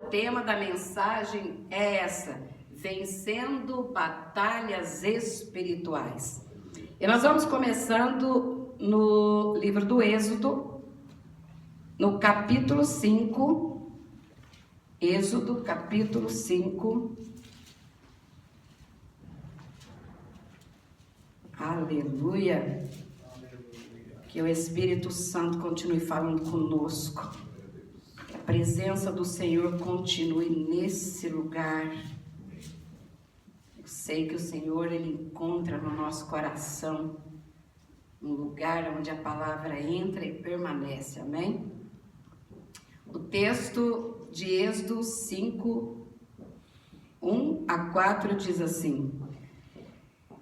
O tema da mensagem é essa: vencendo batalhas espirituais. E nós vamos começando no livro do Êxodo, no capítulo 5. Êxodo, capítulo 5. Aleluia. Que o Espírito Santo continue falando conosco. Que a presença do Senhor continue nesse lugar. Eu sei que o Senhor, Ele encontra no nosso coração um lugar onde a palavra entra e permanece. Amém? O texto de Êxodo 5, 1 a 4 diz assim: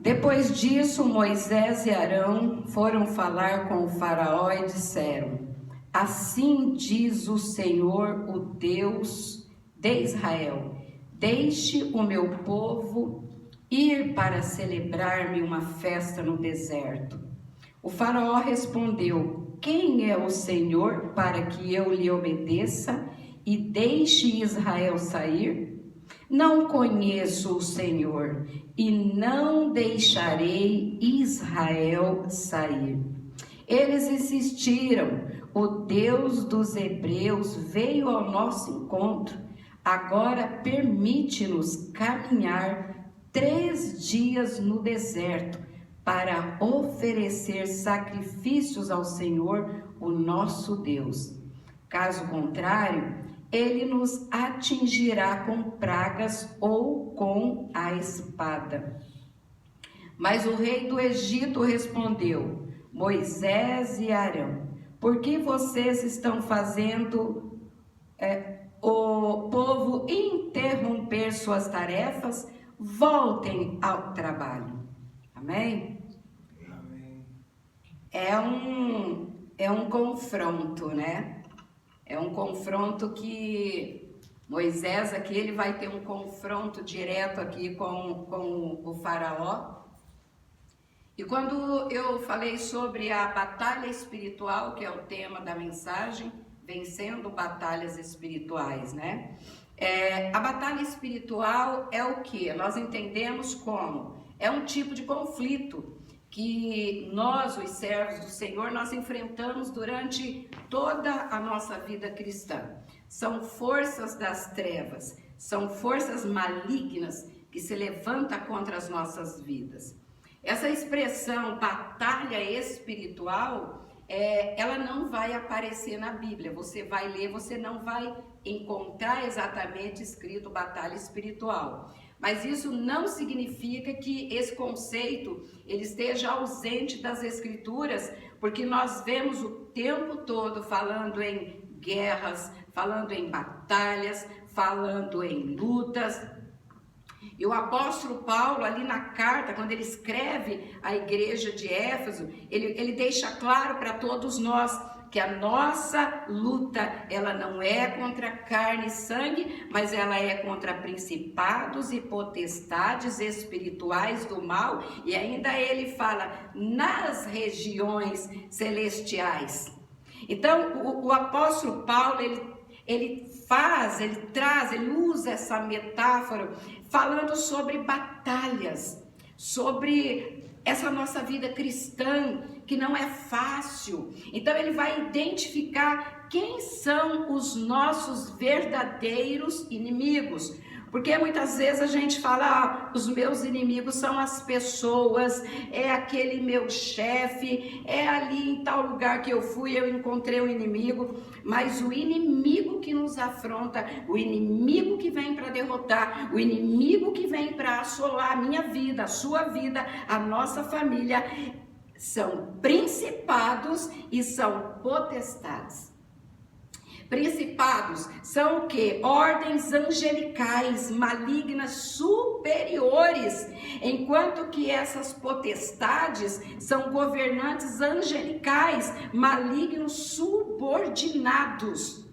Depois disso, Moisés e Arão foram falar com o faraó e disseram: Assim diz o Senhor, o Deus de Israel: Deixe o meu povo ir para celebrar-me uma festa no deserto. O faraó respondeu: Quem é o Senhor para que eu lhe obedeça e deixe Israel sair? Não conheço o Senhor e não deixarei Israel sair. Eles insistiram: O Deus dos Hebreus veio ao nosso encontro. Agora permite-nos caminhar 3 dias no deserto para oferecer sacrifícios ao Senhor, o nosso Deus. Caso contrário, Ele nos atingirá com pragas ou com a espada. Mas o rei do Egito respondeu: Moisés e Arão, por que vocês estão fazendo o povo interromper suas tarefas? Voltem ao trabalho. Amém? Amém. É um confronto, né? É um confronto que Moisés aqui, ele vai ter um confronto direto aqui com o faraó. E quando eu falei sobre a batalha espiritual, que é o tema da mensagem, vencendo batalhas espirituais, né? A batalha espiritual é o que? Nós entendemos como? É um tipo de conflito que nós, os servos do Senhor, nós enfrentamos durante toda a nossa vida cristã. São forças das trevas, são forças malignas que se levantam contra as nossas vidas. Essa expressão batalha espiritual, ela não vai aparecer na Bíblia. Você vai ler, você não vai encontrar exatamente escrito batalha espiritual. Mas isso não significa que esse conceito ele esteja ausente das Escrituras, porque nós vemos o tempo todo falando em guerras, falando em batalhas, falando em lutas. E o apóstolo Paulo, ali na carta, quando ele escreve à igreja de Éfeso, ele deixa claro para todos nós que a nossa luta, ela não é contra carne e sangue, mas ela é contra principados e potestades espirituais do mal. E ainda ele fala, nas regiões celestiais. Então, o apóstolo Paulo, ele usa essa metáfora falando sobre batalhas, sobre essa nossa vida cristã, que não é fácil. Então ele vai identificar quem são os nossos verdadeiros inimigos. Porque muitas vezes a gente fala, os meus inimigos são as pessoas, é aquele meu chefe, é ali em tal lugar que eu fui, eu encontrei um inimigo. Mas o inimigo que nos afronta, o inimigo que vem para derrotar, o inimigo que vem para assolar a minha vida, a sua vida, a nossa família, são principados e são potestades. Principados são o que? Ordens angelicais, malignas, superiores, enquanto que essas potestades são governantes angelicais, malignos, subordinados.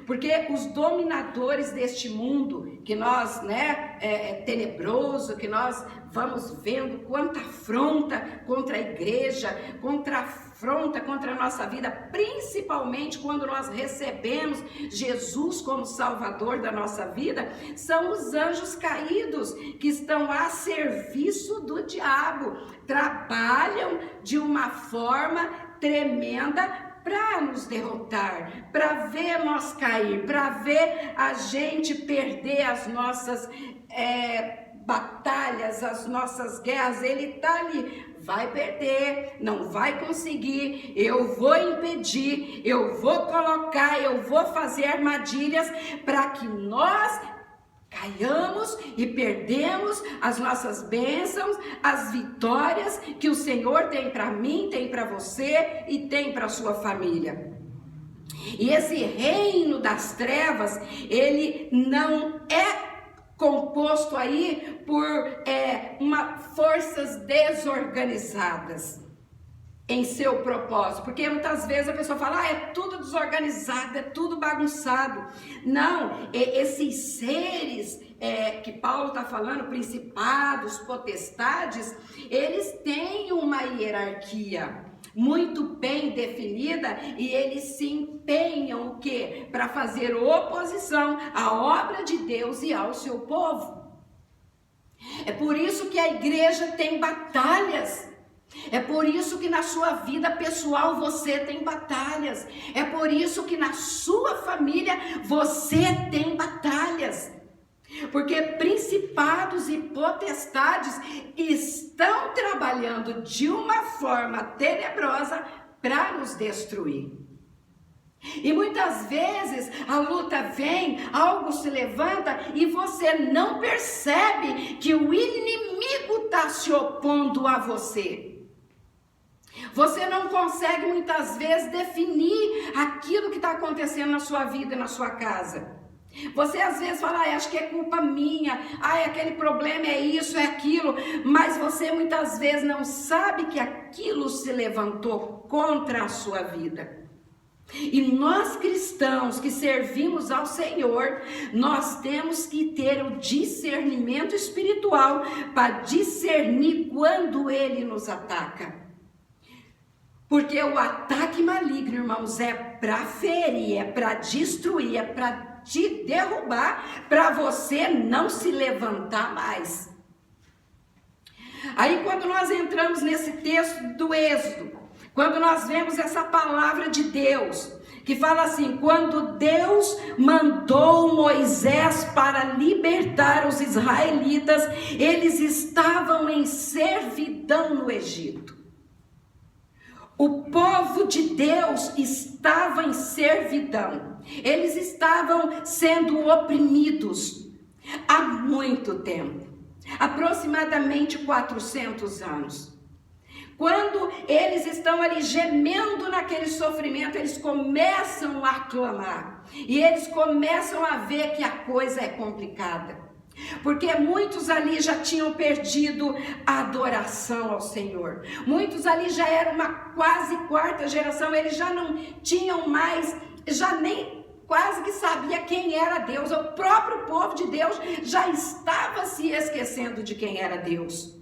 porque os dominadores deste mundo, que nós, é tenebroso, que nós vamos vendo quanta afronta contra a igreja, afronta contra a nossa vida, principalmente quando nós recebemos Jesus como Salvador da nossa vida, são os anjos caídos que estão a serviço do diabo, trabalham de uma forma tremenda para nos derrotar, para ver nós cair, para ver a gente perder as nossas batalhas, as nossas guerras. Ele está ali, vai perder, não vai conseguir, eu vou impedir, eu vou colocar, eu vou fazer armadilhas para que nós caiamos e perdemos as nossas bênçãos, as vitórias que o Senhor tem para mim, tem para você e tem para a sua família. E esse reino das trevas, ele não é composto aí por forças desorganizadas em seu propósito, porque muitas vezes a pessoa fala, é tudo desorganizado, é tudo bagunçado. Não, esses seres que Paulo está falando, principados, potestades, eles têm uma hierarquia muito bem definida e eles se empenham o quê? Para fazer oposição à obra de Deus e ao seu povo. É por isso que a igreja tem batalhas. É por isso que na sua vida pessoal você tem batalhas. É por isso que na sua família você tem batalhas. Porque principados e potestades estão trabalhando de uma forma tenebrosa para nos destruir. E muitas vezes a luta vem, algo se levanta e você não percebe que o inimigo está se opondo a você. Você não consegue muitas vezes definir aquilo que está acontecendo na sua vida e na sua casa. Você às vezes fala, acho que é culpa minha, aquele problema é isso, é aquilo, mas você muitas vezes não sabe que aquilo se levantou contra a sua vida. E nós cristãos que servimos ao Senhor, nós temos que ter o discernimento espiritual para discernir quando Ele nos ataca. Porque o ataque maligno, irmãos, é para ferir, é para destruir, é para te derrubar, para você não se levantar mais. Aí quando nós entramos nesse texto do Êxodo, quando nós vemos essa palavra de Deus, que fala assim, quando Deus mandou Moisés para libertar os israelitas, eles estavam em servidão no Egito. O povo de Deus estava em servidão, eles estavam sendo oprimidos há muito tempo, aproximadamente 400 anos. Quando eles estão ali gemendo naquele sofrimento, eles começam a clamar e eles começam a ver que a coisa é complicada. Porque muitos ali já tinham perdido a adoração ao Senhor. Muitos ali já eram uma quase quarta geração, eles já não tinham mais, já nem quase que sabia quem era Deus. O próprio povo de Deus já estava se esquecendo de quem era Deus.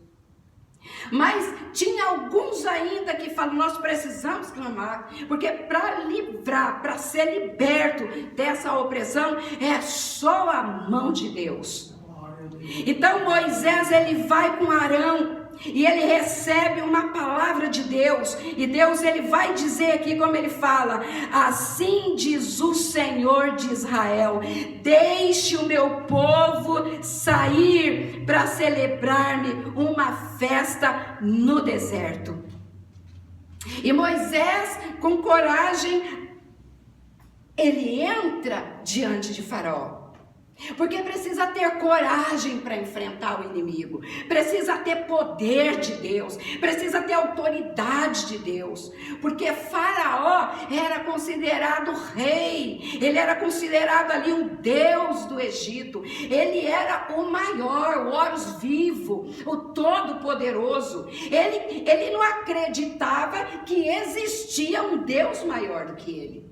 Mas tinha alguns ainda que falam, nós precisamos clamar, porque para livrar, para ser liberto dessa opressão, é só a mão de Deus. Então Moisés, ele vai com Arão e ele recebe uma palavra de Deus, e Deus, ele vai dizer aqui como ele fala, assim diz o Senhor de Israel, deixe o meu povo sair para celebrar-me uma festa no deserto. E Moisés, com coragem, ele entra diante de Faraó. Porque precisa ter coragem para enfrentar o inimigo, precisa ter poder de Deus, precisa ter autoridade de Deus, porque Faraó era considerado rei, ele era considerado ali um deus do Egito, ele era o maior, o Horus vivo, o todo-poderoso, ele não acreditava que existia um Deus maior do que ele.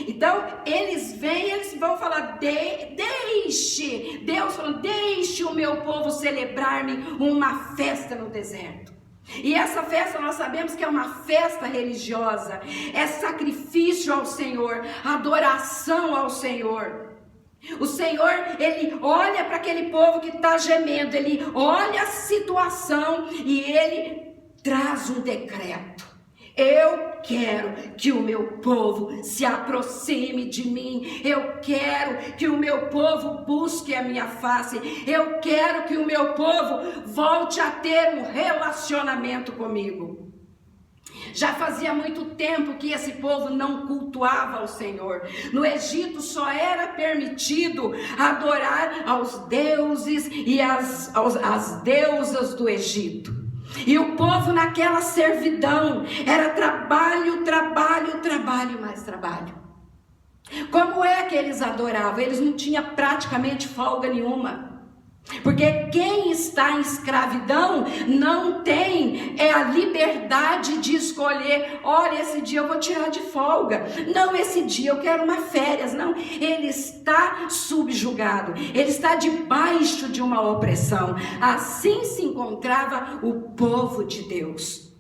Então, eles vêm, eles vão falar, deixe, Deus falando, deixe o meu povo celebrar-me uma festa no deserto. E essa festa nós sabemos que é uma festa religiosa, é sacrifício ao Senhor, adoração ao Senhor. O Senhor, Ele olha para aquele povo que está gemendo, Ele olha a situação e Ele traz um decreto. Eu quero que o meu povo se aproxime de mim. Eu quero que o meu povo busque a minha face. Eu quero que o meu povo volte a ter um relacionamento comigo. Já fazia muito tempo que esse povo não cultuava ao Senhor. No Egito só era permitido adorar aos deuses e as deusas do Egito. E o povo naquela servidão era trabalho, trabalho, trabalho, mais trabalho. Como é que eles adoravam? Eles não tinham praticamente folga nenhuma. Porque quem está em escravidão não tem a liberdade de escolher, olha, esse dia eu vou tirar de folga, não, esse dia eu quero uma férias, não, ele está subjugado, ele está debaixo de uma opressão. Assim se encontrava o povo de Deus.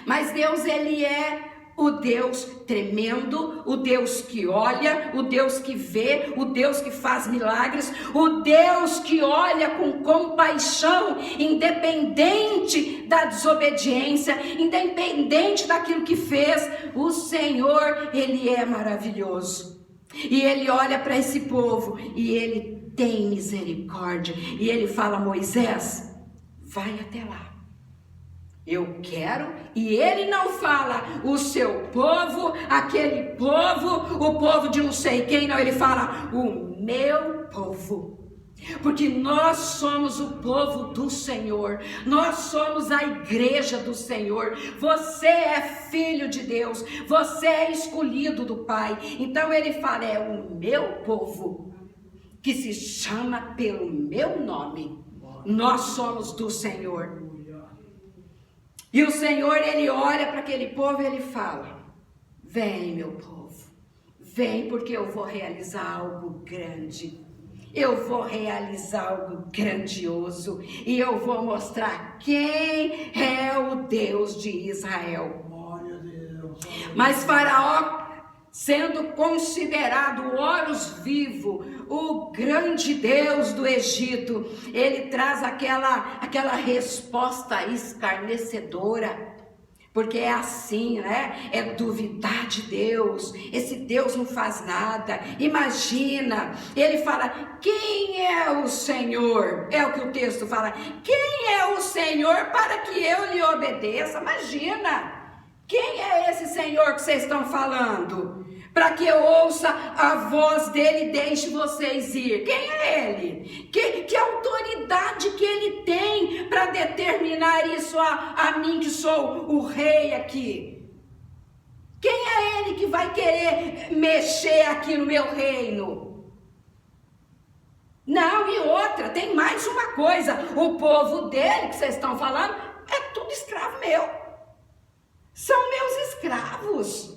Mas Deus, Ele é o Deus tremendo, o Deus que olha, o Deus que vê, o Deus que faz milagres, o Deus que olha com compaixão, independente da desobediência, independente daquilo que fez. O Senhor, Ele é maravilhoso. E Ele olha para esse povo e Ele tem misericórdia. E Ele fala, Moisés, vai até lá. Eu quero, e ele não fala o seu povo, aquele povo, o povo de não sei quem, não, ele fala o meu povo. Porque nós somos o povo do Senhor, nós somos a igreja do Senhor, você é filho de Deus, você é escolhido do Pai. Então ele fala, é o meu povo, que se chama pelo meu nome, nós somos do Senhor. E o Senhor, Ele olha para aquele povo e Ele fala, vem meu povo, vem porque eu vou realizar algo grande, eu vou realizar algo grandioso e eu vou mostrar quem é o Deus de Israel. Mas Faraó, sendo considerado o Horus vivo, o grande Deus do Egito, ele traz aquela resposta escarnecedora, porque é assim, né? É duvidar de Deus, esse Deus não faz nada. Imagina, ele fala, quem é o Senhor? É o que o texto fala, quem é o Senhor para que eu lhe obedeça? Imagina, quem é esse Senhor que vocês estão falando? Para que eu ouça a voz dele e deixe vocês ir. Quem é ele? Que autoridade que ele tem para determinar isso a mim que sou o rei aqui? Quem é ele que vai querer mexer aqui no meu reino? Não, e outra, tem mais uma coisa. O povo dele que vocês estão falando é tudo escravo meu. São meus escravos.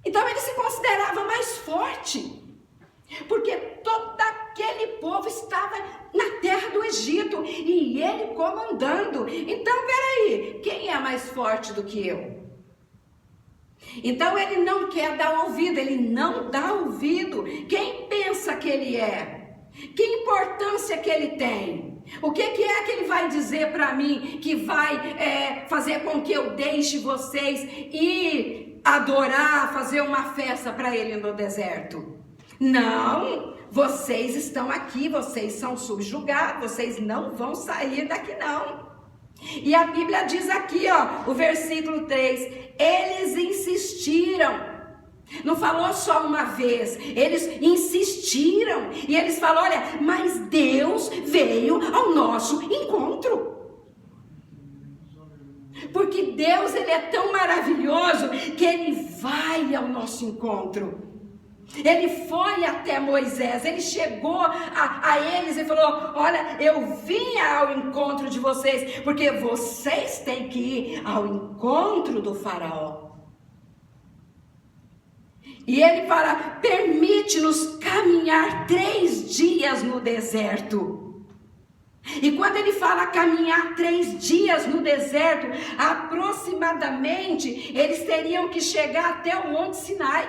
Então ele se considerava mais forte, porque todo aquele povo estava na terra do Egito e ele comandando. Então peraí, quem é mais forte do que eu? Então ele não quer dar ouvido, ele não dá ouvido. Quem pensa que ele é? Que importância que ele tem? O que é que ele vai dizer para mim que vai fazer com que eu deixe vocês ir adorar, fazer uma festa para ele no deserto? Não, vocês estão aqui, vocês são subjugados, vocês não vão sair daqui não. E a Bíblia diz aqui, ó, o versículo 3, eles insistiram. Não falou só uma vez, eles insistiram. E eles falam, olha, mas Deus veio ao nosso encontro. Porque Deus, ele é tão maravilhoso que ele vai ao nosso encontro. Ele foi até Moisés, ele chegou a eles e falou, olha, eu vim ao encontro de vocês, porque vocês têm que ir ao encontro do faraó. E ele fala: permite-nos caminhar 3 dias no deserto. E quando ele fala caminhar 3 dias no deserto, aproximadamente eles teriam que chegar até o Monte Sinai.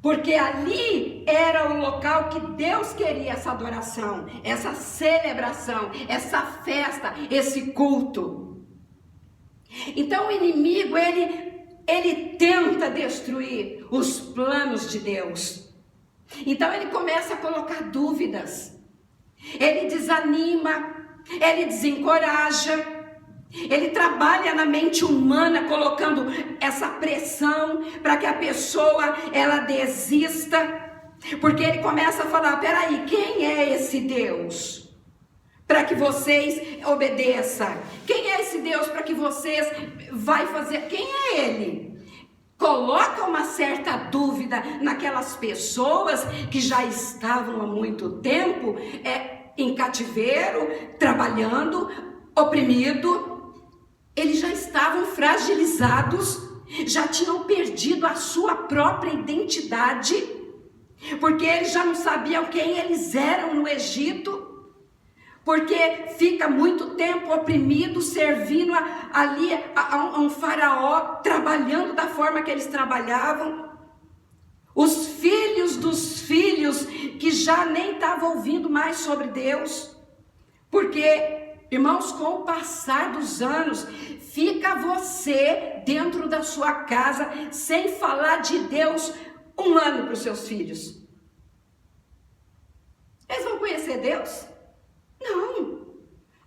Porque ali era o local que Deus queria essa adoração, essa celebração, essa festa, esse culto. Então o inimigo, ele tenta destruir os planos de Deus. Então ele começa a colocar dúvidas, ele desanima, ele desencoraja, ele trabalha na mente humana colocando essa pressão para que a pessoa ela desista, porque ele começa a falar: peraí, quem é esse Deus para que vocês obedeçam? Quem é esse Deus para que vocês vai fazer? Quem é ele? Coloca uma certa dúvida naquelas pessoas que já estavam há muito tempo em cativeiro, trabalhando, oprimido. Eles já estavam fragilizados, já tinham perdido a sua própria identidade, porque eles já não sabiam quem eles eram no Egito. Porque fica muito tempo oprimido, servindo ali a um faraó, trabalhando da forma que eles trabalhavam. Os filhos dos filhos que já nem estavam ouvindo mais sobre Deus. Porque, irmãos, com o passar dos anos, fica você dentro da sua casa sem falar de Deus 1 ano para os seus filhos. Eles vão conhecer Deus? Não.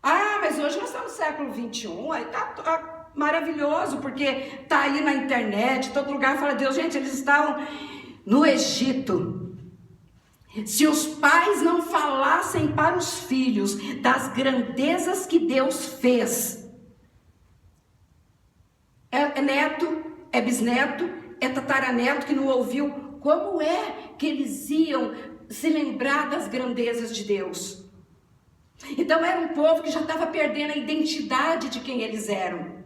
Ah, mas hoje nós estamos no século 21, aí tá maravilhoso, porque tá aí na internet, todo lugar fala de Deus. Gente, eles estavam no Egito. Se os pais não falassem para os filhos das grandezas que Deus fez, é neto, é bisneto, é tataraneto que não ouviu, como é que eles iam se lembrar das grandezas de Deus? Então era um povo que já estava perdendo a identidade de quem eles eram.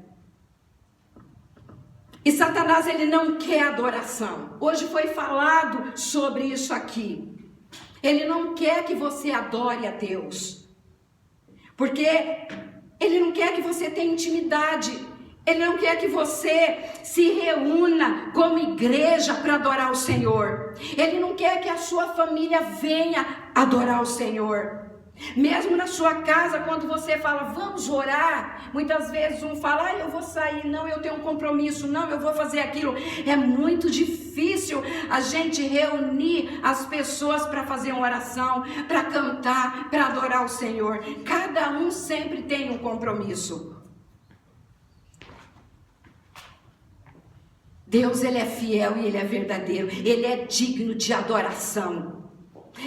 E Satanás, ele não quer adoração. Hoje foi falado sobre isso aqui. Ele não quer que você adore a Deus, porque ele não quer que você tenha intimidade. Ele não quer que você se reúna como igreja para adorar o Senhor. Ele não quer que a sua família venha adorar o Senhor. Mesmo na sua casa, quando você fala, vamos orar, muitas vezes um fala, eu vou sair, não, eu tenho um compromisso, não, eu vou fazer aquilo. É muito difícil a gente reunir as pessoas para fazer uma oração, para cantar, para adorar o Senhor. Cada um sempre tem um compromisso. Deus, ele é fiel e ele é verdadeiro, ele é digno de adoração.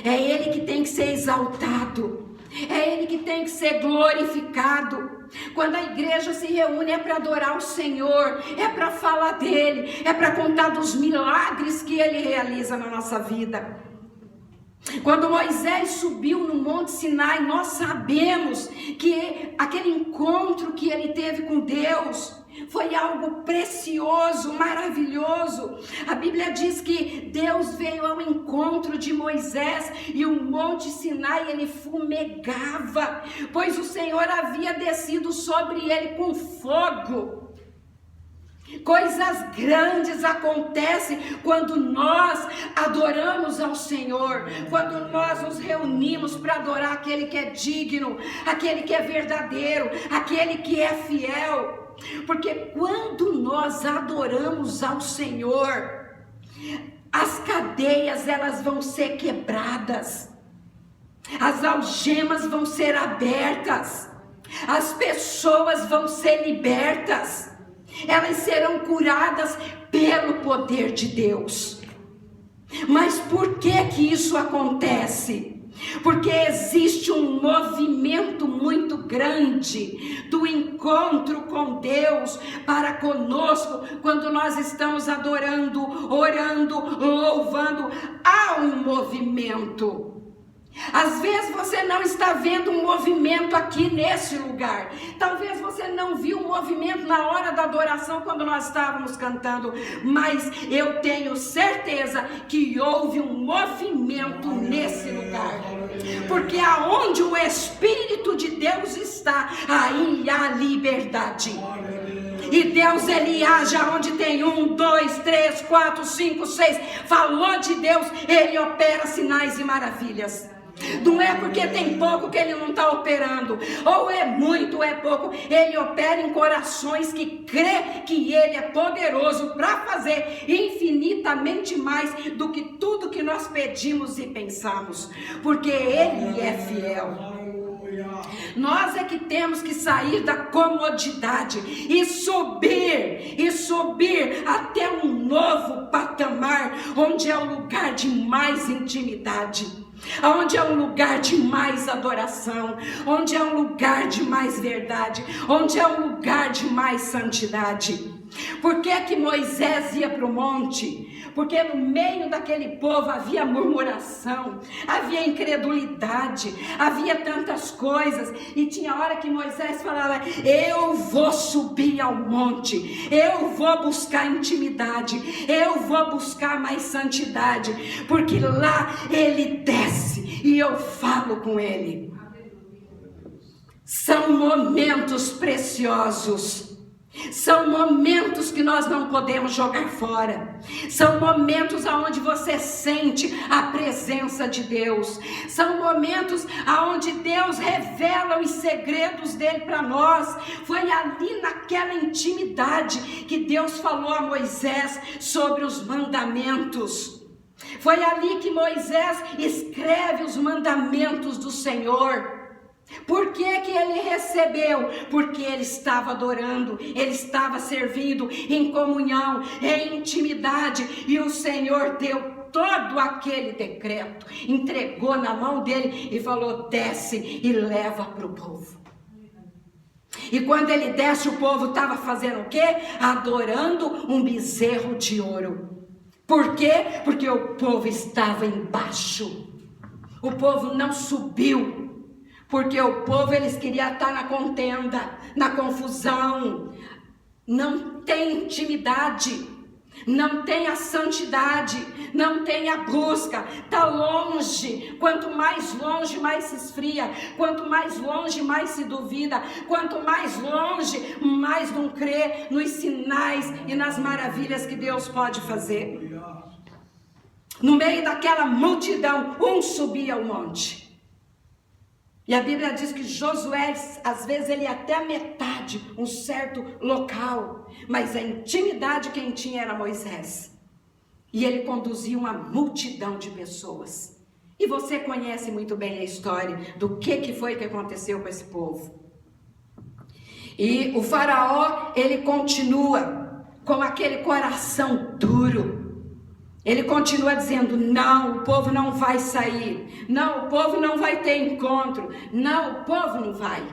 É ele que tem que ser exaltado, é ele que tem que ser glorificado. Quando a igreja se reúne é para adorar o Senhor, é para falar dele, é para contar dos milagres que ele realiza na nossa vida. Quando Moisés subiu no Monte Sinai, nós sabemos que aquele encontro que ele teve com Deus foi algo precioso, maravilhoso. A Bíblia diz que Deus veio ao encontro de Moisés e o Monte Sinai ele fumegava, pois o Senhor havia descido sobre ele com fogo. Coisas grandes acontecem quando nós adoramos ao Senhor, quando nós nos reunimos para adorar aquele que é digno, aquele que é verdadeiro, aquele que é fiel. Porque quando nós adoramos ao Senhor, as cadeias elas vão ser quebradas, as algemas vão ser abertas, as pessoas vão ser libertas, elas serão curadas pelo poder de Deus. Mas por que que isso acontece? Porque existe um movimento muito grande do encontro com Deus para conosco. Quando nós estamos adorando, orando, louvando, há um movimento. Às vezes você não está vendo um movimento aqui nesse lugar. Talvez você não viu um movimento na hora da adoração quando nós estávamos cantando. Mas eu tenho certeza que houve um movimento nesse lugar. Porque aonde o Espírito de Deus está, aí há liberdade. E Deus, Ele age onde tem 1, 2, 3, 4, 5, 6. Falou de Deus, Ele opera sinais e maravilhas. Não é porque tem pouco que Ele não está operando, ou é muito ou é pouco. Ele opera em corações que crê que Ele é poderoso para fazer infinitamente mais do que tudo que nós pedimos e pensamos, porque Ele é fiel. Nós é que temos que sair da comodidade e subir até um novo patamar, onde é o lugar de mais intimidade, onde é um lugar de mais adoração, onde é um lugar de mais verdade, onde é um lugar de mais santidade. Por que que Moisés ia para o monte? Porque no meio daquele povo havia murmuração, havia incredulidade, havia tantas coisas, e tinha hora que Moisés falava: eu vou subir ao monte, eu vou buscar intimidade, eu vou buscar mais santidade, porque lá ele desce e eu falo com ele. São momentos preciosos. São momentos que nós não podemos jogar fora. São momentos onde você sente a presença de Deus. São momentos onde Deus revela os segredos dele para nós. Foi ali naquela intimidade que Deus falou a Moisés sobre os mandamentos. Foi ali que Moisés escreve os mandamentos do Senhor. Por que que ele recebeu? Porque ele estava adorando, ele estava servindo em comunhão, em intimidade, e o Senhor deu todo aquele decreto, entregou na mão dele e falou: desce e leva para o povo. E quando ele desce, o povo estava fazendo o quê? Adorando um bezerro de ouro. Por quê? Porque o povo estava embaixo, o povo não subiu. Porque o povo, eles queriam estar na contenda, na confusão. Não tem intimidade, não tem a santidade, não tem a busca, está longe. Quanto mais longe, mais se esfria. Quanto mais longe, mais se duvida. Quanto mais longe, mais não crê nos sinais e nas maravilhas que Deus pode fazer. No meio daquela multidão, um subia ao monte. E a Bíblia diz que Josué, às vezes ele ia até a metade, um certo local, mas a intimidade quem tinha era Moisés. E ele conduzia uma multidão de pessoas. E você conhece muito bem a história do que foi que aconteceu com esse povo. E o faraó, ele continua com aquele coração duro. Ele continua dizendo: não, o povo não vai sair. Não, o povo não vai ter encontro. Não, o povo não vai.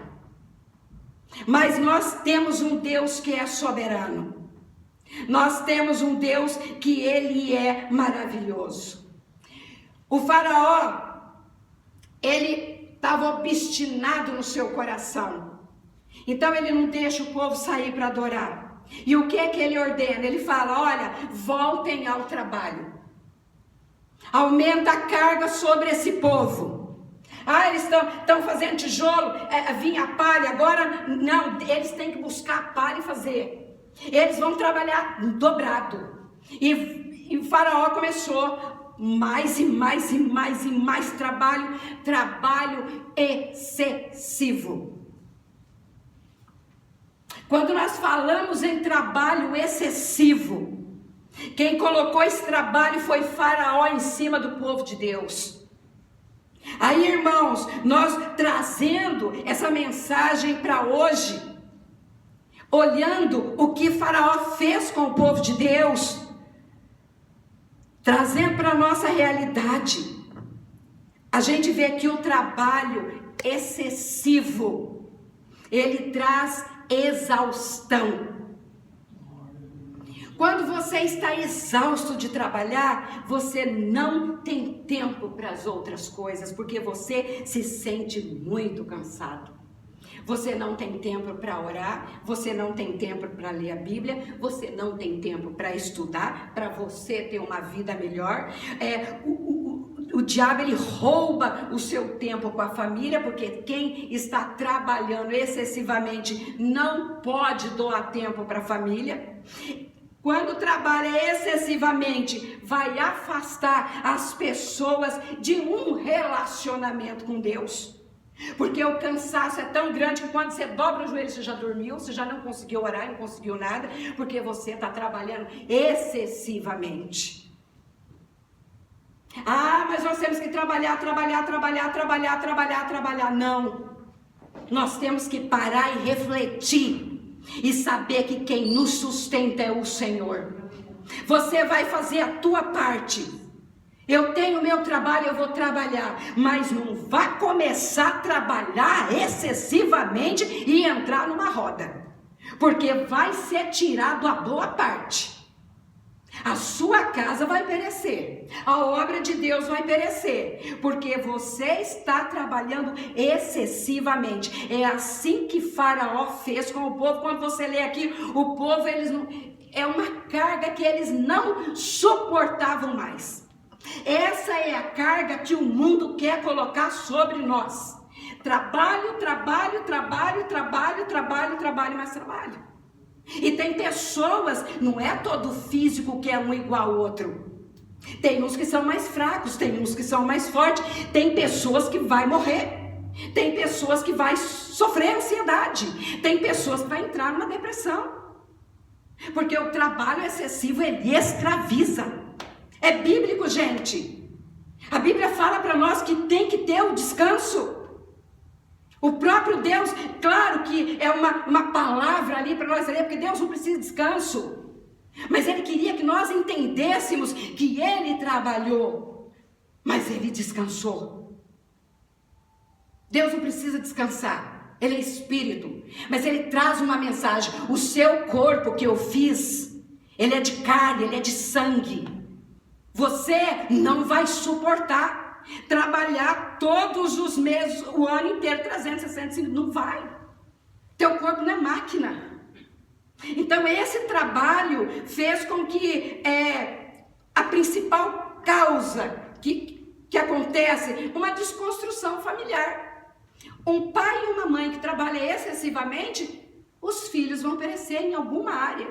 Mas nós temos um Deus que é soberano. Nós temos um Deus que Ele é maravilhoso. O faraó, ele estava obstinado no seu coração. Então ele não deixa o povo sair para adorar. E o que é que ele ordena? Ele fala: olha, voltem ao trabalho. Aumenta a carga sobre esse povo. Ah, eles estão fazendo tijolo, vinha a palha, agora não, eles têm que buscar a palha e fazer. Eles vão trabalhar dobrado. E o faraó começou mais e mais e mais e mais trabalho excessivo. Quando nós falamos em trabalho excessivo, quem colocou esse trabalho foi Faraó em cima do povo de Deus. Aí, irmãos, nós trazendo essa mensagem para hoje, olhando o que Faraó fez com o povo de Deus, trazendo para a nossa realidade, a gente vê que o trabalho excessivo, ele traz exaustão. Quando você está exausto de trabalhar, você não tem tempo para as outras coisas, porque você se sente muito cansado. Você não tem tempo para orar, você não tem tempo para ler a Bíblia, você não tem tempo para estudar, para você ter uma vida melhor. O diabo, ele rouba o seu tempo com a família, porque quem está trabalhando excessivamente não pode doar tempo para a família. Quando trabalha excessivamente, vai afastar as pessoas de um relacionamento com Deus. Porque o cansaço é tão grande que quando você dobra o joelho, você já dormiu, você já não conseguiu orar, não conseguiu nada, porque você está trabalhando excessivamente. Ah, mas nós temos que trabalhar. Não. Nós temos que parar e refletir e saber que quem nos sustenta é o Senhor. Você vai fazer a tua parte. Eu tenho meu trabalho, eu vou trabalhar, mas não vá começar a trabalhar excessivamente e entrar numa roda, porque vai ser tirado a boa parte. A sua casa vai perecer, a obra de Deus vai perecer, porque você está trabalhando excessivamente. É assim que Faraó fez com o povo. Quando você lê aqui, o povo, eles não, é uma carga que eles não suportavam mais. Essa é a carga que o mundo quer colocar sobre nós. Trabalho, mais trabalho. E tem pessoas, não é todo físico que é um igual ao outro. Tem uns que são mais fracos, tem uns que são mais fortes, tem pessoas que vai morrer, tem pessoas que vai sofrer ansiedade, tem pessoas que vai entrar numa depressão. Porque o trabalho excessivo, ele escraviza. É bíblico, gente. A Bíblia fala para nós que tem que ter o descanso. O próprio Deus, claro que é uma palavra ali para nós ler, porque Deus não precisa de descanso. Mas Ele queria que nós entendêssemos que Ele trabalhou, mas Ele descansou. Deus não precisa descansar. Ele é espírito, mas Ele traz uma mensagem. O seu corpo que eu fiz, ele é de carne, ele é de sangue. Você não vai suportar trabalhar todos os meses, o ano inteiro, 365, não vai. Teu corpo não é máquina. Então esse trabalho fez com que a principal causa que acontece, uma desconstrução familiar. Um pai e uma mãe que trabalham excessivamente, os filhos vão perecer em alguma área.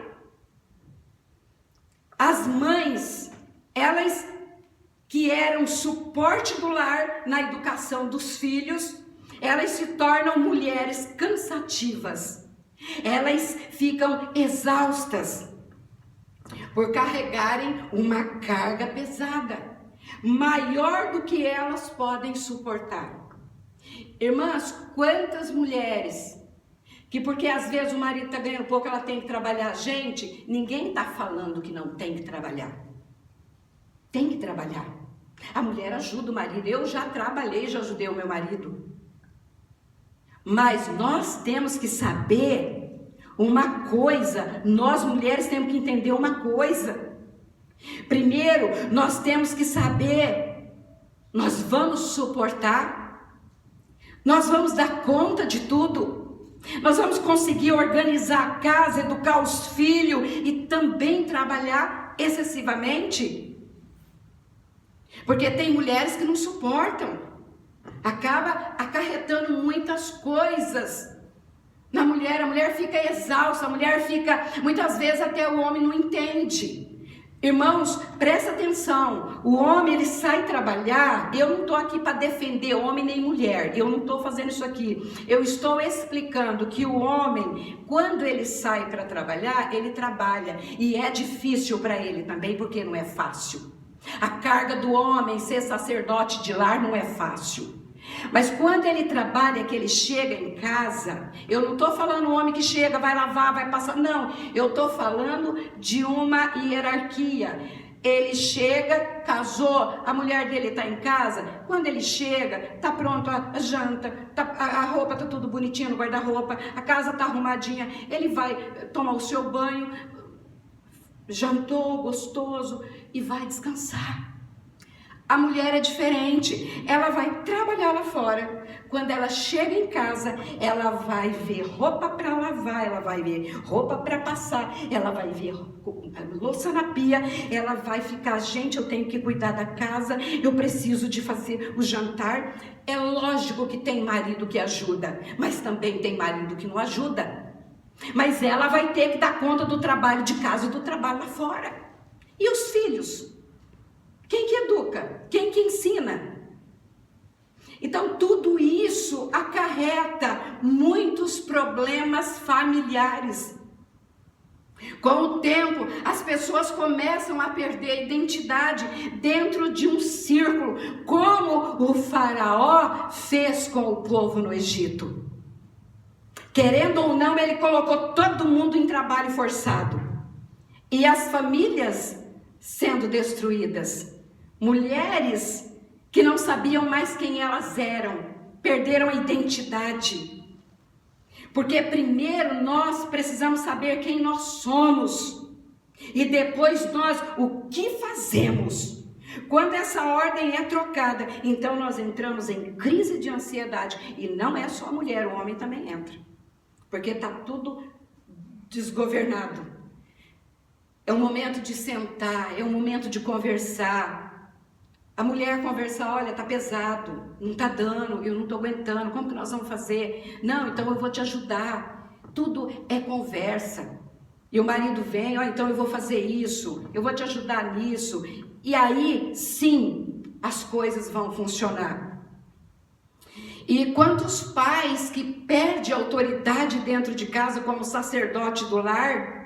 As mães, elas que eram suporte do lar na educação dos filhos, elas se tornam mulheres cansativas. Elas ficam exaustas por carregarem uma carga pesada, maior do que elas podem suportar. Irmãs, quantas mulheres que porque às vezes o marido está ganhando pouco, ela tem que trabalhar. Gente, ninguém está falando que não tem que trabalhar. Tem que trabalhar. A mulher ajuda o marido. Eu já trabalhei, já ajudei o meu marido. Mas nós temos que saber uma coisa. Nós mulheres temos que entender uma coisa. Primeiro, nós temos que saber, nós vamos suportar, nós vamos dar conta de tudo, nós vamos conseguir organizar a casa, educar os filhos e também trabalhar excessivamente. Porque tem mulheres que não suportam, acaba acarretando muitas coisas na mulher. A mulher fica exausta, a mulher fica, muitas vezes até o homem não entende. Irmãos, presta atenção, o homem ele sai trabalhar, eu não estou aqui para defender homem nem mulher, eu não estou fazendo isso aqui, eu estou explicando que o homem, quando ele sai para trabalhar, ele trabalha, e é difícil para ele também, porque não é fácil. A carga do homem ser sacerdote de lar não é fácil. Mas quando ele trabalha, que ele chega em casa, eu não estou falando o homem que chega, vai lavar, vai passar, não, eu estou falando de uma hierarquia. Ele chega, casou, a mulher dele está em casa, quando ele chega, está pronto a janta, a roupa está tudo bonitinha no guarda-roupa, a casa está arrumadinha, ele vai tomar o seu banho, jantou gostoso e vai descansar. A mulher é diferente, ela vai trabalhar lá fora. Quando ela chega em casa, ela vai ver roupa para lavar, ela vai ver roupa para passar, ela vai ver louça na pia, ela vai ficar, gente, eu tenho que cuidar da casa, eu preciso de fazer o jantar. É lógico que tem marido que ajuda, mas também tem marido que não ajuda. Mas ela vai ter que dar conta do trabalho de casa e do trabalho lá fora. E os filhos? Quem que educa? Quem que ensina? Então tudo isso acarreta muitos problemas familiares. Com o tempo, as pessoas começam a perder a identidade dentro de um círculo, como o faraó fez com o povo no Egito. Querendo ou não, ele colocou todo mundo em trabalho forçado. E as famílias sendo destruídas. Mulheres que não sabiam mais quem elas eram, perderam a identidade. Porque primeiro nós precisamos saber quem nós somos. E depois nós, o que fazemos. Quando essa ordem é trocada, então nós entramos em crise de ansiedade. E não é só a mulher, o homem também entra. Porque está tudo desgovernado. É um momento de sentar, é um momento de conversar. A mulher conversar, olha, tá pesado, não tá dando, eu não tô aguentando, como que nós vamos fazer? Não, então eu vou te ajudar. Tudo é conversa. E o marido vem, ó, então eu vou fazer isso, eu vou te ajudar nisso. E aí, sim, as coisas vão funcionar. E quantos pais que perdem a autoridade dentro de casa como sacerdote do lar,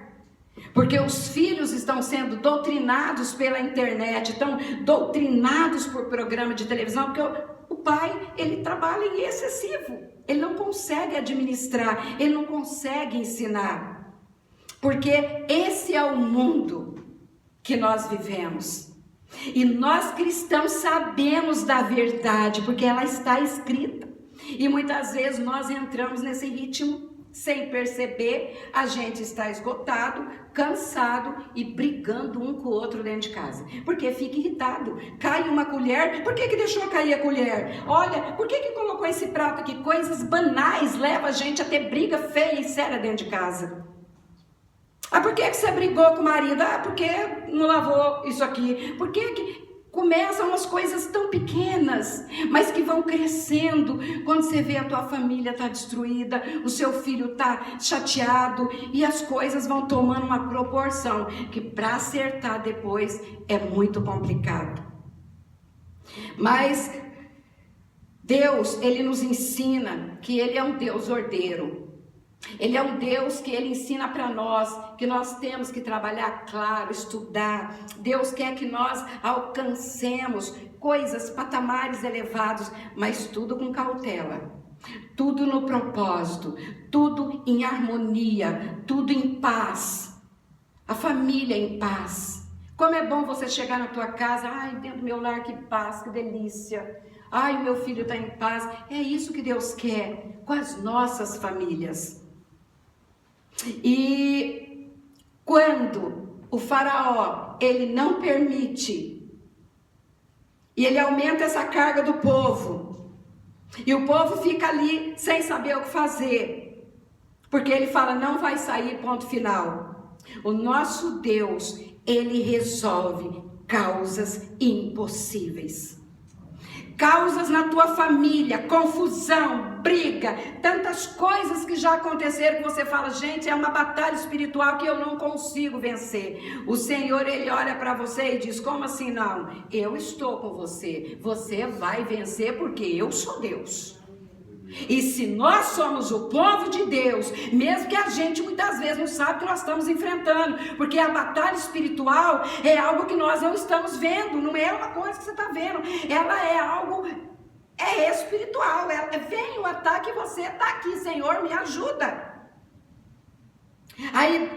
porque os filhos estão sendo doutrinados pela internet, estão doutrinados por programa de televisão, porque o pai, ele trabalha em excessivo, ele não consegue administrar, ele não consegue ensinar, porque esse é o mundo que nós vivemos. E nós cristãos sabemos da verdade, porque ela está escrita. E muitas vezes nós entramos nesse ritmo sem perceber, a gente está esgotado, cansado e brigando um com o outro dentro de casa. Porque fica irritado. Cai uma colher, por que deixou cair a colher? Olha, por que colocou esse prato aqui? Coisas banais levam a gente a ter briga feia e séria dentro de casa. Ah, por que você brigou com o marido? Ah, porque não lavou isso aqui. Por que começam umas coisas tão pequenas, mas que vão crescendo, quando você vê a tua família está destruída, o seu filho está chateado, e as coisas vão tomando uma proporção, que para acertar depois é muito complicado. Mas Deus, Ele nos ensina que Ele é um Deus ordeiro. Ele é um Deus que Ele ensina para nós, que nós temos que trabalhar claro, estudar. Deus quer que nós alcancemos coisas, patamares elevados, mas tudo com cautela. Tudo no propósito, tudo em harmonia, tudo em paz. A família em paz. Como é bom você chegar na tua casa, ai, dentro do meu lar, que paz, que delícia. Ai, o meu filho está em paz. É isso que Deus quer com as nossas famílias. E quando o faraó, ele não permite, e ele aumenta essa carga do povo, e o povo fica ali sem saber o que fazer, porque ele fala, não vai sair, ponto final. O nosso Deus, ele resolve causas impossíveis. Causas na tua família, confusão, briga, tantas coisas que já aconteceram que você fala, gente, é uma batalha espiritual que eu não consigo vencer. O Senhor, Ele olha para você e diz, como assim não? Eu estou com você, você vai vencer porque eu sou Deus. E se nós somos o povo de Deus, mesmo que a gente muitas vezes não sabe o que nós estamos enfrentando, porque a batalha espiritual é algo que nós não estamos vendo, não é uma coisa que você está vendo, ela é algo, é espiritual, vem o ataque e você está aqui, Senhor, me ajuda. Aí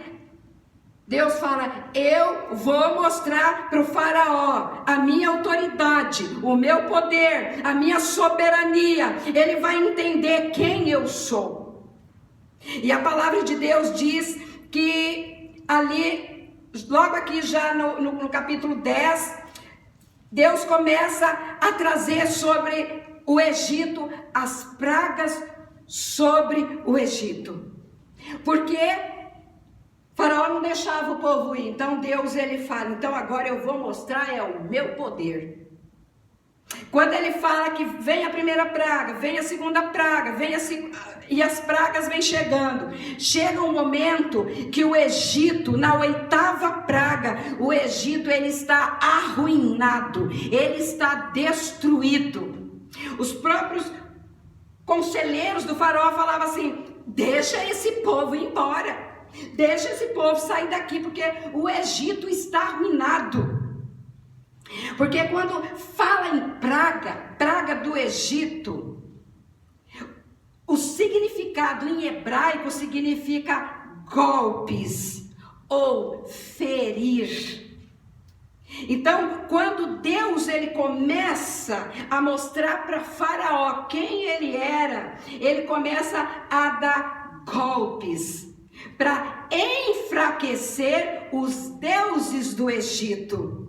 Deus fala, eu vou mostrar para o faraó a minha autoridade, o meu poder, a minha soberania. Ele vai entender quem eu sou. E a palavra de Deus diz que ali logo aqui já no capítulo 10, Deus começa a trazer sobre o Egito as pragas sobre o Egito. Porque Faraó não deixava o povo ir. Então Deus ele fala, então agora eu vou mostrar o meu poder. Quando ele fala que vem a primeira praga, vem a segunda praga, e as pragas vêm chegando. Chega um momento que o Egito, na 8ª praga, o Egito ele está arruinado, ele está destruído. Os próprios conselheiros do faraó falavam assim, deixa esse povo ir embora. Deixa esse povo sair daqui, porque o Egito está arruinado. Porque quando fala em praga do Egito, o significado em hebraico significa golpes ou ferir. Então, quando Deus ele começa a mostrar para Faraó quem ele era, ele começa a dar golpes para enfraquecer os deuses do Egito,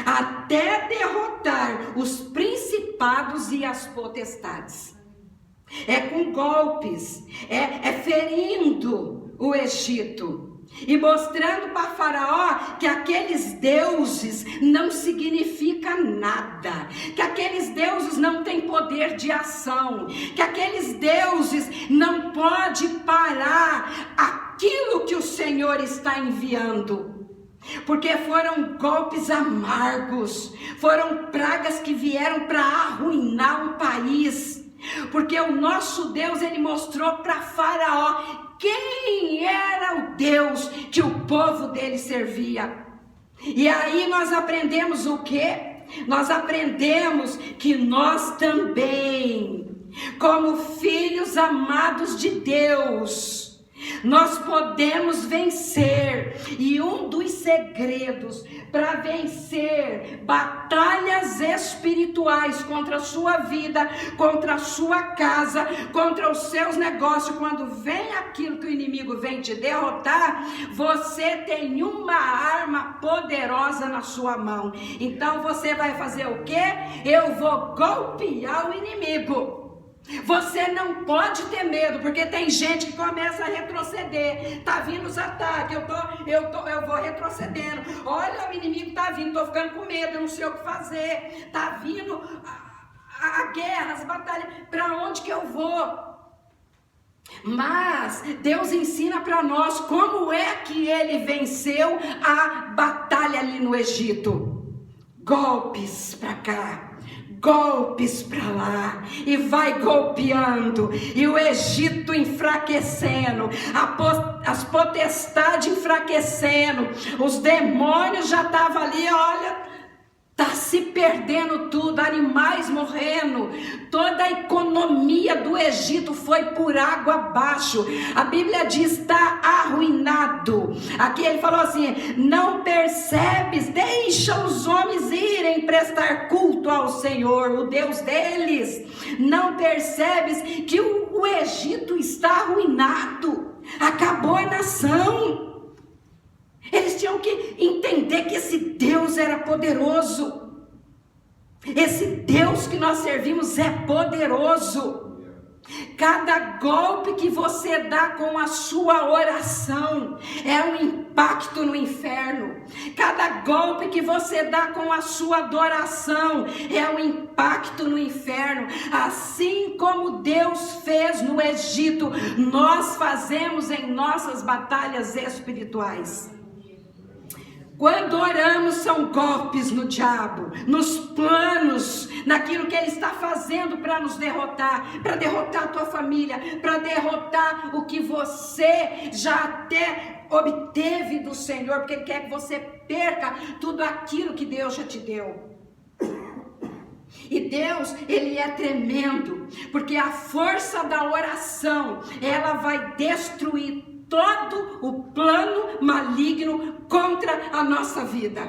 até derrotar os principados e as potestades. É com golpes, é ferindo o Egito e mostrando para Faraó que aqueles deuses não significam nada, que aqueles deuses não têm poder de ação, que aqueles deuses não podem parar aquilo que o Senhor está enviando. Porque foram golpes amargos, foram pragas que vieram para arruinar um país. Porque o nosso Deus, ele mostrou para Faraó quem era o Deus que o povo dele servia. E aí nós aprendemos o quê? Nós aprendemos que nós também, como filhos amados de Deus, nós podemos vencer. E um dos segredos para vencer batalhas espirituais contra a sua vida, contra a sua casa, contra os seus negócios, quando vem aquilo que o inimigo vem te derrotar, você tem uma arma poderosa na sua mão. Então você vai fazer o quê? Eu vou golpear o inimigo. Você não pode ter medo, porque tem gente que começa a retroceder. Tá vindo os ataques, eu vou retrocedendo. Olha, o inimigo tá vindo, tô ficando com medo, eu não sei o que fazer. Tá vindo a guerra, as batalhas, para onde que eu vou? Mas Deus ensina para nós como é que ele venceu a batalha ali no Egito. Golpes para cá, golpes para lá, e vai golpeando, e o Egito enfraquecendo, as potestades enfraquecendo, os demônios já estavam ali, olha, está se perdendo tudo, animais morrendo, toda a economia do Egito foi por água abaixo. A Bíblia diz, está arruinado. Aqui ele falou assim, não percebes, deixa os homens irem prestar culto ao Senhor, o Deus deles. Não percebes que o Egito está arruinado, acabou a nação. Eles tinham que entender que esse Deus era poderoso. Esse Deus que nós servimos é poderoso. Cada golpe que você dá com a sua oração é um impacto no inferno. Cada golpe que você dá com a sua adoração é um impacto no inferno. Assim como Deus fez no Egito, nós fazemos em nossas batalhas espirituais. Quando oramos, são golpes no diabo, nos planos, naquilo que ele está fazendo para nos derrotar, para derrotar a tua família, para derrotar o que você já até obteve do Senhor, porque ele quer que você perca tudo aquilo que Deus já te deu. E Deus, ele é tremendo, porque a força da oração, ela vai destruir todo o plano maligno contra a nossa vida.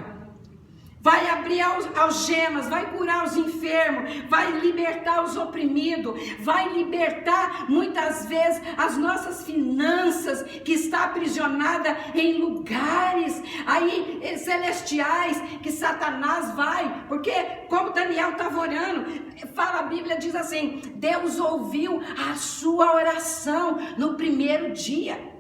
vai abrir algemas, vai curar os enfermos, vai libertar os oprimidos, vai libertar muitas vezes as nossas finanças que está aprisionada em lugares aí celestiais que Satanás vai, porque como Daniel estava orando, fala a Bíblia, diz assim, Deus ouviu a sua oração no primeiro dia.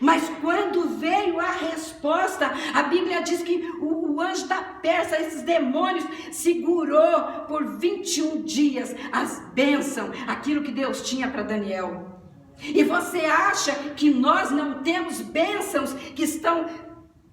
Mas quando veio a resposta, a Bíblia diz que o anjo da Pérsia, esses demônios, segurou por 21 dias as bênçãos, aquilo que Deus tinha para Daniel. E você acha que nós não temos bênçãos que estão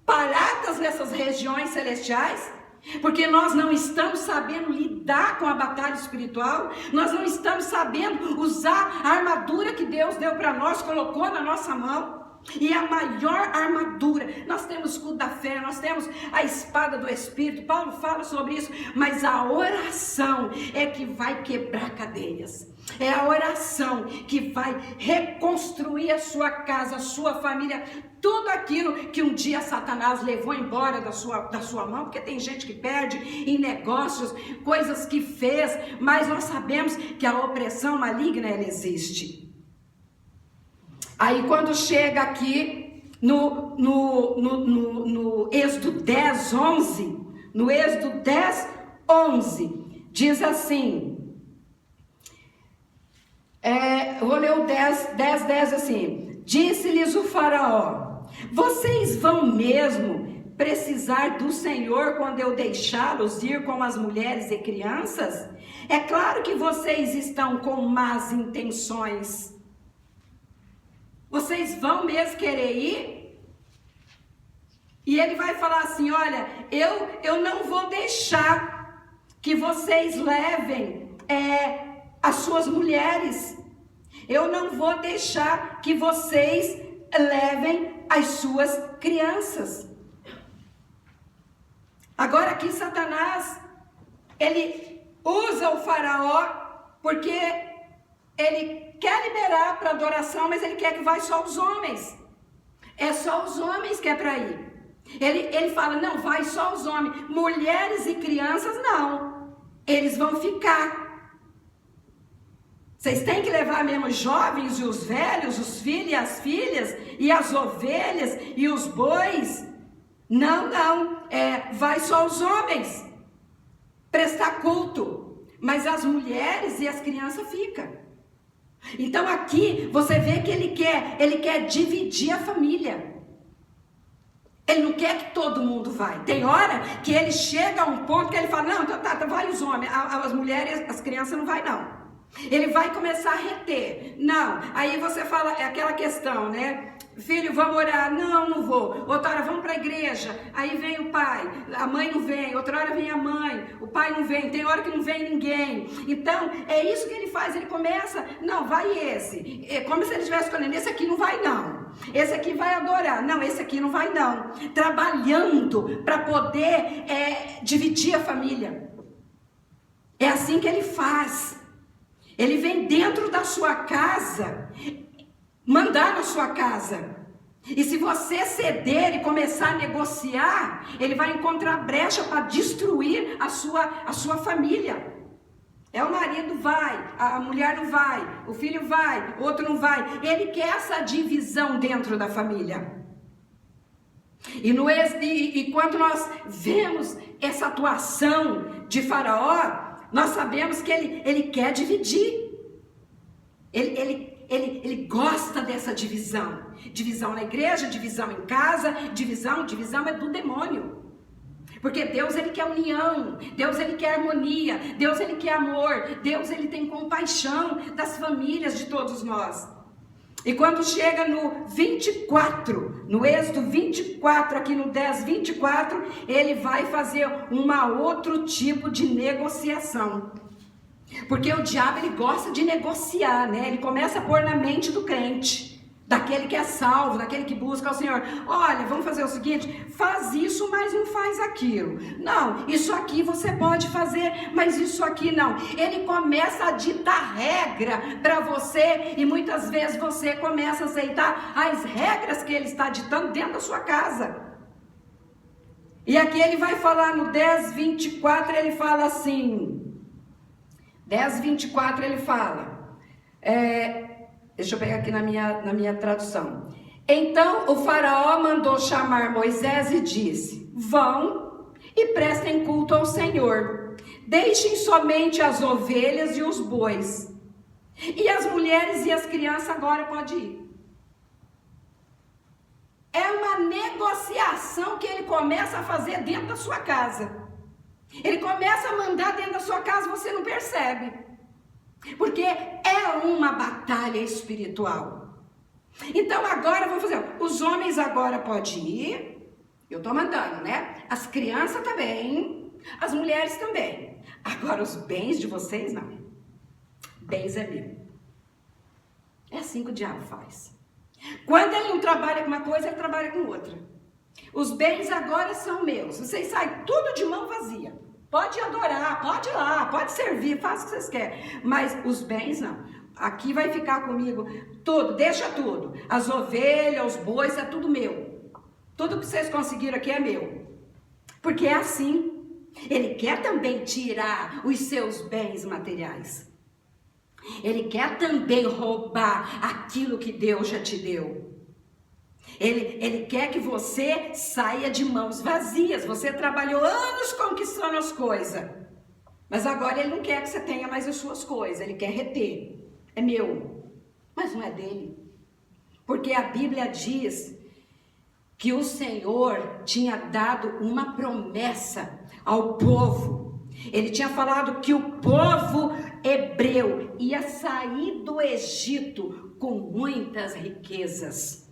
paradas nessas regiões celestiais? Porque nós não estamos sabendo lidar com a batalha espiritual, nós não estamos sabendo usar a armadura que Deus deu para nós, colocou na nossa mão. E a maior armadura, nós temos o escudo da fé, nós temos a espada do Espírito, Paulo fala sobre isso, mas a oração é que vai quebrar cadeias, é a oração que vai reconstruir a sua casa, a sua família, tudo aquilo que um dia Satanás levou embora da sua mão, porque tem gente que perde em negócios, coisas que fez, mas nós sabemos que a opressão maligna ela existe. Aí quando chega aqui no Êxodo 10, 11, no Êxodo 10, 11, diz assim, eu vou ler o 10 assim, disse-lhes o faraó, vocês vão mesmo precisar do Senhor quando eu deixá-los ir com as mulheres e crianças? É claro que vocês estão com más intenções. Vocês vão mesmo querer ir? E ele vai falar assim, olha, eu não vou deixar que vocês levem as suas mulheres. Eu não vou deixar que vocês levem as suas crianças. Agora aqui Satanás, ele usa o faraó porque ele quer liberar para adoração, mas ele quer que vá só os homens. É só os homens que é para ir. Ele fala, não, vai só os homens. Mulheres e crianças, não. Eles vão ficar. Vocês têm que levar mesmo os jovens e os velhos, os filhos e as filhas, e as ovelhas e os bois. Não, vai só os homens. Prestar culto. Mas as mulheres e as crianças ficam. Então aqui você vê que ele quer dividir a família. Ele não quer que todo mundo vai. Tem hora que ele chega a um ponto que ele fala, não, então tá, vai os homens, as mulheres, as crianças não vai não. Ele vai começar a reter. Não, aí você fala, é aquela questão, né? Filho, vamos orar. Não vou. Outra hora, vamos para a igreja. Aí vem o pai, a mãe não vem. Outra hora vem a mãe, o pai não vem. Tem hora que não vem ninguém. Então, é isso que ele faz. Ele começa, não, vai esse. É como se ele estivesse escolhendo, esse aqui não vai não. Esse aqui vai adorar. Não, esse aqui não vai não. Trabalhando para poder dividir a família. É assim que ele faz. Ele vem dentro da sua casa, mandar na sua casa. E se você ceder e começar a negociar, ele vai encontrar brecha para destruir a sua família. O marido vai, a mulher não vai, o filho vai, o outro não vai. Ele quer essa divisão dentro da família. E quando nós vemos essa atuação de Faraó, nós sabemos que ele quer dividir. Ele gosta dessa divisão. Divisão na igreja, divisão em casa, divisão é do demônio. Porque Deus, ele quer união, Deus, ele quer harmonia, Deus, ele quer amor, Deus, ele tem compaixão das famílias de todos nós. E quando chega no 24, no Êxodo 24, aqui no 10, 24, ele vai fazer outro tipo de negociação. Porque o diabo, ele gosta de negociar, né? Ele começa a pôr na mente do crente, daquele que é salvo, daquele que busca o Senhor. Olha, vamos fazer o seguinte, faz isso, mas não faz aquilo. Não, isso aqui você pode fazer, mas isso aqui não. Ele começa a ditar regra para você e muitas vezes você começa a aceitar as regras que ele está ditando dentro da sua casa. E aqui ele vai falar no 10:24, ele fala assim, 10:24 ele fala, deixa eu pegar aqui na minha tradução. Então o faraó mandou chamar Moisés e disse: vão e prestem culto ao Senhor, deixem somente as ovelhas e os bois, e as mulheres e as crianças agora podem ir. É uma negociação que ele começa a fazer dentro da sua casa. Ele começa a mandar dentro da sua casa, você não percebe. Porque é uma batalha espiritual. Então agora vamos fazer, os homens agora podem ir, eu estou mandando, né? As crianças também, as mulheres também. Agora os bens de vocês não. Bens é meu. É assim que o diabo faz. Quando ele não trabalha com uma coisa, ele trabalha com outra. Os bens agora são meus. Vocês saem tudo de mão vazia. Pode adorar, pode ir lá, pode servir, faça o que vocês querem. Mas os bens não. Aqui vai ficar comigo tudo, deixa tudo. As ovelhas, os bois, é tudo meu. Tudo que vocês conseguiram aqui é meu. Porque é assim. Ele quer também tirar os seus bens materiais. Ele quer também roubar aquilo que Deus já te deu. Ele quer que você saia de mãos vazias. Você trabalhou anos conquistando as coisas. Mas agora ele não quer que você tenha mais as suas coisas. Ele quer reter. É meu. Mas não é dele. Porque a Bíblia diz que o Senhor tinha dado uma promessa ao povo. Ele tinha falado que o povo hebreu ia sair do Egito com muitas riquezas.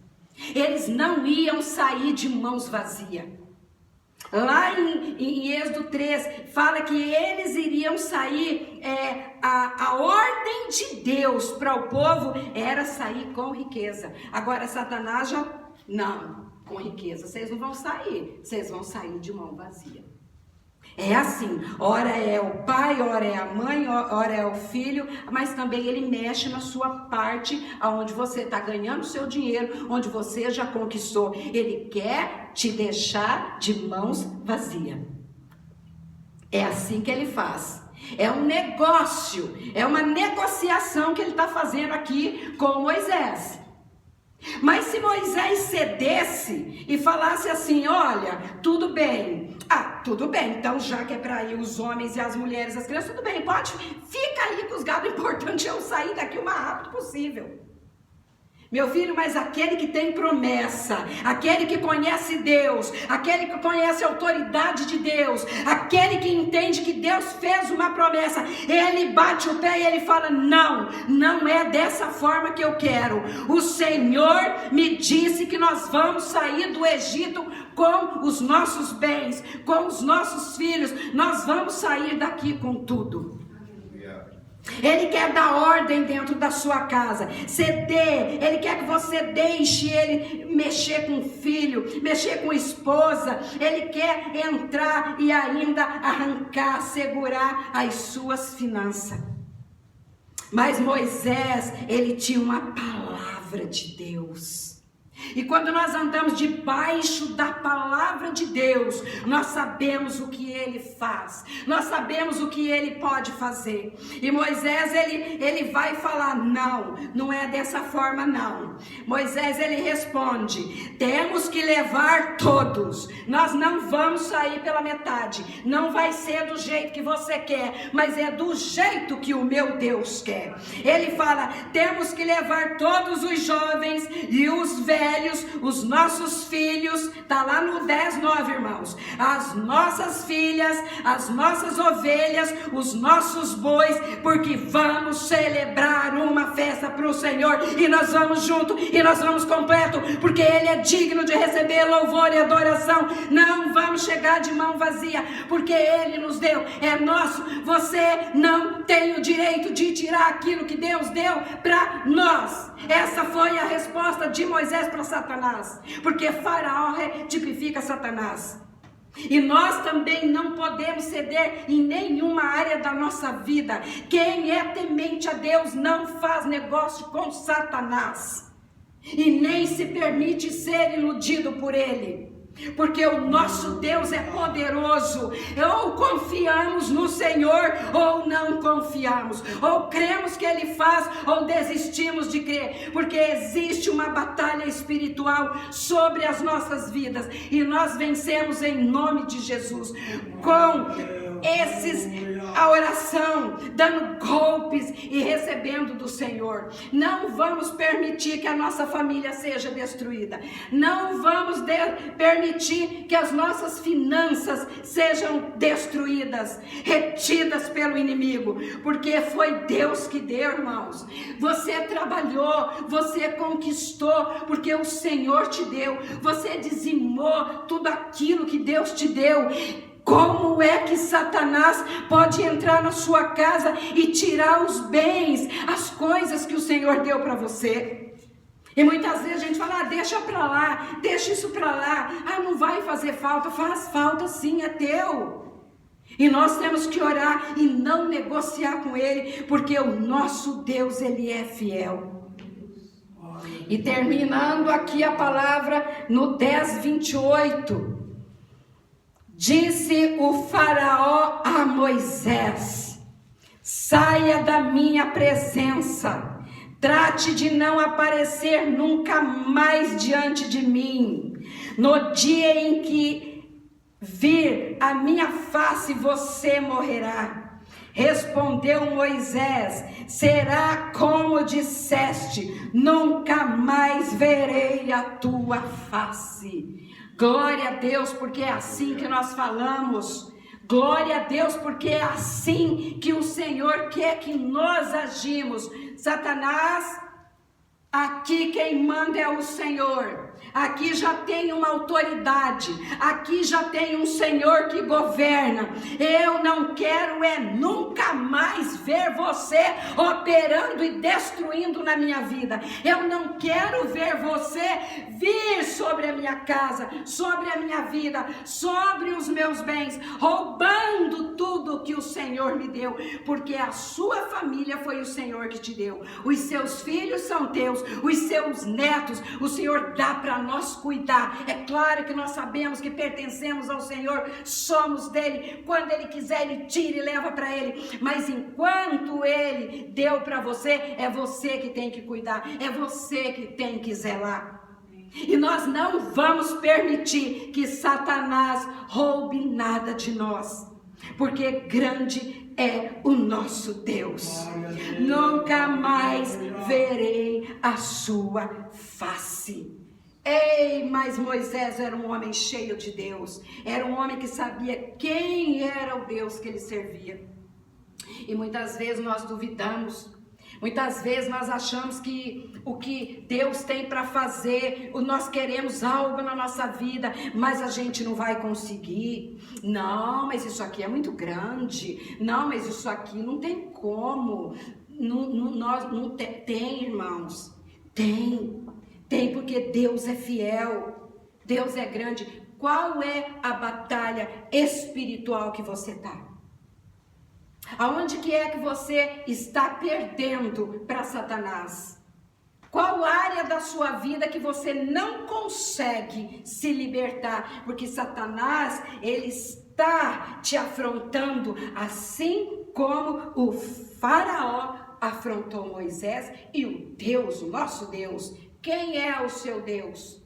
Eles não iam sair de mãos vazias. Lá em Êxodo 3, fala que eles iriam sair, a ordem de Deus para o povo era sair com riqueza. Agora Satanás já, não, com riqueza vocês não vão sair, vocês vão sair de mão vazia. É assim, ora é o pai, ora é a mãe, ora é o filho, mas também ele mexe na sua parte, onde você está ganhando o seu dinheiro, onde você já conquistou. Ele quer te deixar de mãos vazias. É assim que ele faz. É um negócio, é uma negociação que ele está fazendo aqui com Moisés. Mas se Moisés cedesse e falasse assim, olha, tudo bem, então já que é para ir os homens e as mulheres, as crianças, tudo bem, pode, fica aí com os gados, o importante é eu sair daqui o mais rápido possível. Meu filho, mas aquele que tem promessa, aquele que conhece Deus, aquele que conhece a autoridade de Deus, aquele que entende que Deus fez uma promessa, ele bate o pé e ele fala, não é dessa forma que eu quero. O Senhor me disse que nós vamos sair do Egito com os nossos bens, com os nossos filhos, nós vamos sair daqui com tudo. Ele quer dar ordem dentro da sua casa, ceder, ele quer que você deixe ele mexer com o filho, mexer com a esposa, ele quer entrar e ainda arrancar, segurar as suas finanças. Mas Moisés, ele tinha uma palavra de Deus. E quando nós andamos debaixo da palavra de Deus, nós sabemos o que ele faz, nós sabemos o que ele pode fazer. E Moisés, ele vai falar, não é dessa forma não. Moisés, ele responde, temos que levar todos, nós não vamos sair pela metade, não vai ser do jeito que você quer, mas é do jeito que o meu Deus quer. Ele fala, temos que levar todos os jovens e os velhos, os nossos filhos, está lá no 10:9, irmãos, as nossas filhas, as nossas ovelhas, os nossos bois, porque vamos celebrar uma festa para o Senhor, e nós vamos junto, e nós vamos completo, porque Ele é digno de receber louvor e adoração. Não vamos chegar de mão vazia, porque Ele nos deu, é nosso. Você não tem o direito de tirar aquilo que Deus deu para nós. Essa foi a resposta de Moisés para Satanás, porque Faraó tipifica Satanás. E nós também não podemos ceder em nenhuma área da nossa vida. Quem é temente a Deus não faz negócio com Satanás e nem se permite ser iludido por ele. porque o nosso Deus é poderoso. Ou confiamos no Senhor ou não confiamos, ou cremos que Ele faz ou desistimos de crer, porque existe uma batalha espiritual sobre as nossas vidas e nós vencemos em nome de Jesus com a oração, dando golpes e recebendo do Senhor. Não vamos permitir que a nossa família seja destruída, não vamos permitir que as nossas finanças sejam destruídas, retidas pelo inimigo, porque foi Deus que deu, irmãos. Você trabalhou, você conquistou, porque o Senhor te deu, você dizimou tudo aquilo que Deus te deu. Como é que Satanás pode entrar na sua casa e tirar os bens, as coisas que o Senhor deu para você? E muitas vezes a gente fala, deixa para lá, deixa isso para lá, não vai fazer falta. Faz falta sim, é teu. E nós temos que orar e não negociar com Ele, porque o nosso Deus, Ele é fiel. E terminando aqui a palavra no 10:28, disse o faraó a Moisés: saia da minha presença, trate de não aparecer nunca mais diante de mim. No dia em que vir a minha face, você morrerá. Respondeu Moisés: será como disseste, nunca mais verei a tua face. Glória a Deus, porque é assim que nós falamos. Glória a Deus, porque é assim que o Senhor quer que nós agimos. Satanás, aqui quem manda é o Senhor. Aqui já tem uma autoridade, aqui já tem um Senhor que governa. Eu não quero nunca mais ver você operando e destruindo na minha vida. Eu não quero ver você vir sobre a minha casa, sobre a minha vida, sobre os meus bens, roubando tudo que o Senhor me deu, porque a sua família foi o Senhor que te deu. Os seus filhos são teus, os seus netos, o Senhor dá para nós cuidar. É claro que nós sabemos que pertencemos ao Senhor, somos dele. Quando ele quiser, ele tira e leva para ele, mas enquanto ele deu para você, é você que tem que cuidar, é você que tem que zelar. E nós não vamos permitir que Satanás roube nada de nós, porque grande é o nosso Deus. Nunca mais verei a sua face. Ei, mas Moisés era um homem cheio de Deus, era um homem que sabia quem era o Deus que ele servia. E muitas vezes nós duvidamos, muitas vezes nós achamos que o que Deus tem para fazer, nós queremos algo na nossa vida, mas a gente não vai conseguir. Não, mas isso aqui é muito grande. Não, mas isso aqui não tem como. Não tem, irmãos. Tem, porque Deus é fiel. Deus é grande. Qual é a batalha espiritual que você está? Aonde que é que você está perdendo para Satanás? Qual área da sua vida que você não consegue se libertar? Porque Satanás, ele está te afrontando, assim como o faraó afrontou Moisés e o Deus, o nosso Deus. Quem é o seu Deus?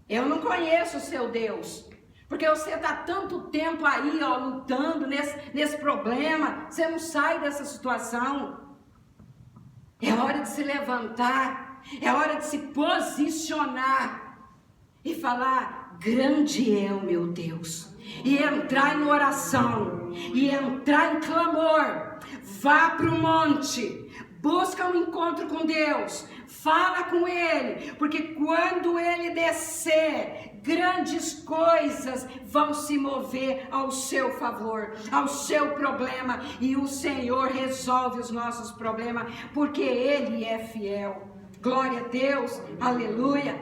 Eu não conheço o seu Deus. Porque você está tanto tempo aí, lutando nesse problema, você não sai dessa situação. É hora de se levantar, é hora de se posicionar e falar: grande é o meu Deus. E entrar em oração, e entrar em clamor. Vá para o monte, busca um encontro com Deus, fala com Ele, porque quando Ele descer, grandes coisas vão se mover ao seu favor, ao seu problema, e o Senhor resolve os nossos problemas, porque Ele é fiel. Glória a Deus, aleluia.